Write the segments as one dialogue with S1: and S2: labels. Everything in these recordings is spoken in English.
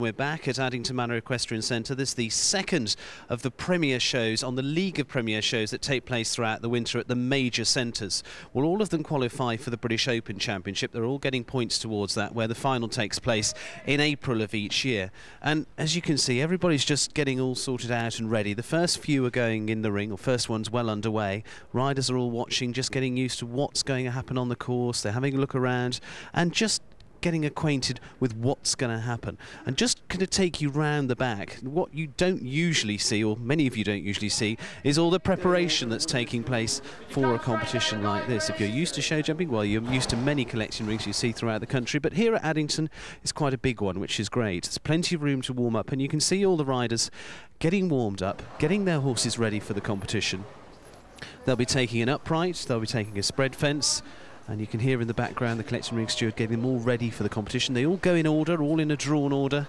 S1: We're back at Addington Manor Equestrian Centre. This is the second of the premier shows on the League of Premier Shows that take place throughout the winter at the major centres. Well, all of them qualify for the British Open Championship. They're all getting points towards that, where the final takes place in April of each year. And as you can see, everybody's just getting all sorted out and ready. The first few are going in the ring, or first one's well underway. Riders are all watching, just getting used to what's going to happen on the course. They're having a look around and just getting acquainted with what's going to happen, and just going to take you round the back. What you don't usually see, or many of you don't usually see, is all the preparation that's taking place for a competition like this. If you're used to show jumping, well, you're used to many collection rings you see throughout the country, but here at Addington it's quite a big one, which is great. There's plenty of room to warm up, and you can see all the riders getting warmed up, getting their horses ready for the competition. They'll be taking an upright, they'll be taking a spread fence, and you can hear in the background the collection ring steward getting them all ready for the competition. They all go in order, all in a drawn order,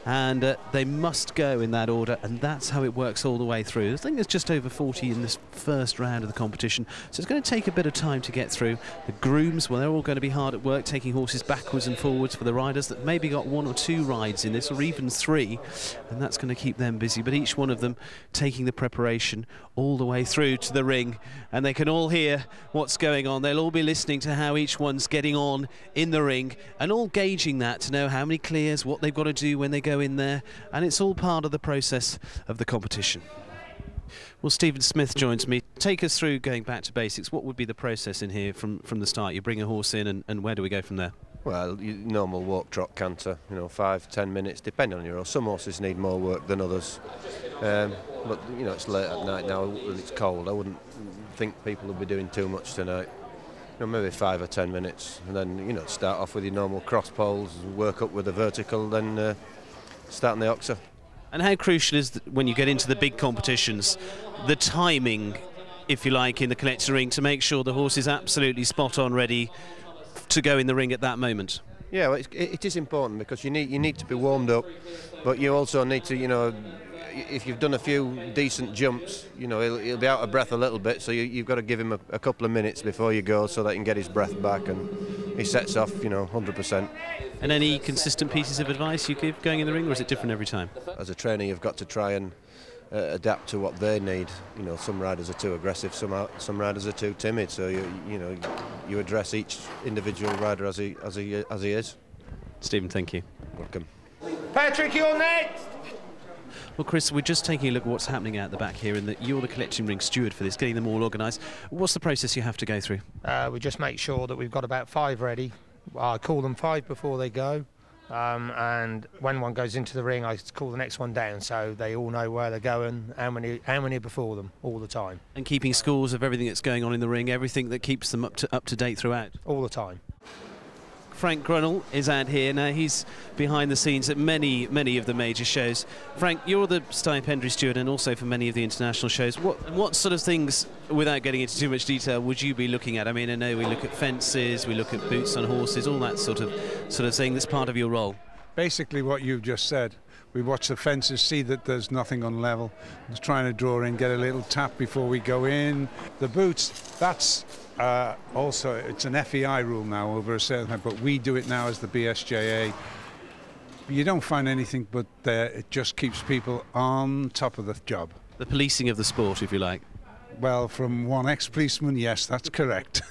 S1: and they must go in that order, and that's how it works all the way through. I think there's just over 40 in this first round of the competition, so it's going to take a bit of time to get through. The grooms, well, they're all going to be hard at work, taking horses backwards and forwards for the riders that maybe got 1 or 2 rides in this, or even 3, and that's going to keep them busy. But each one of them taking the preparation all the way through to the ring, and they can all hear what's going on. They'll all be listening to how each one's getting on in the ring, and all gauging that to know how many clears, what they've got to do when they go in there, and it's all part of the process of the competition. Well, Stephen Smith joins me. Take us through, going back to basics, what would be the process in here from the start? You bring a horse in, and where do we go from there?
S2: Well, normal walk, trot, canter, 5-10 minutes, depending on your horse. Some horses need more work than others. But, it's late at night now and it's cold. I wouldn't think people will be doing too much tonight. Maybe 5 or 10 minutes, and then, start off with your normal cross poles, work up with the vertical, then start on the oxer. And
S1: how crucial is, when you get into the big competitions, the timing, if you like, in the collector ring to make sure the horse is absolutely spot on ready to go in the ring at that moment?
S2: Yeah, well, it is important, because you need to be warmed up, but you also need to, if you've done a few decent jumps, he'll be out of breath a little bit, so you've got to give him a couple of minutes before you go, so that he can get his breath back, and he sets off, 100%.
S1: And any consistent pieces of advice you give going in the ring, or is it different every time?
S2: As a trainer, you've got to try and adapt to what they need. Some riders are too aggressive, some riders are too timid, so you address each individual rider as he is.
S1: Stephen, thank you.
S2: Welcome.
S3: Patrick, you're next!
S1: Well, Chris, we're just taking a look at what's happening out the back here, and that you're the collection ring steward for this, getting them all organised. What's the process you have to go through?
S3: We just make sure that we've got about 5 ready. I call them 5 before they go, and when one goes into the ring, I call the next one down, so they all know where they're going, how many are before them all the time.
S1: And keeping scores of everything that's going on in the ring, everything that keeps them up to date throughout?
S3: All the time.
S1: Frank Grunnell is out here now. He's behind the scenes at many of the major shows. Frank, you're the stipendiary steward, and also for many of the international shows. What sort of things, without getting into too much detail, would you be looking at? I mean, I know we look at fences, we look at boots on horses, all that sort of thing. That's part of your role.
S4: Basically what you've just said. We watch the fences, see that there's nothing on level, just trying to draw in, get a little tap before we go in. The boots, that's also, it's an FEI rule now over a certain time, but we do it now as the BSJA. You don't find anything but it just keeps people on top of the job.
S1: The policing of the sport, if you like.
S4: Well, from one ex-policeman, yes, that's correct.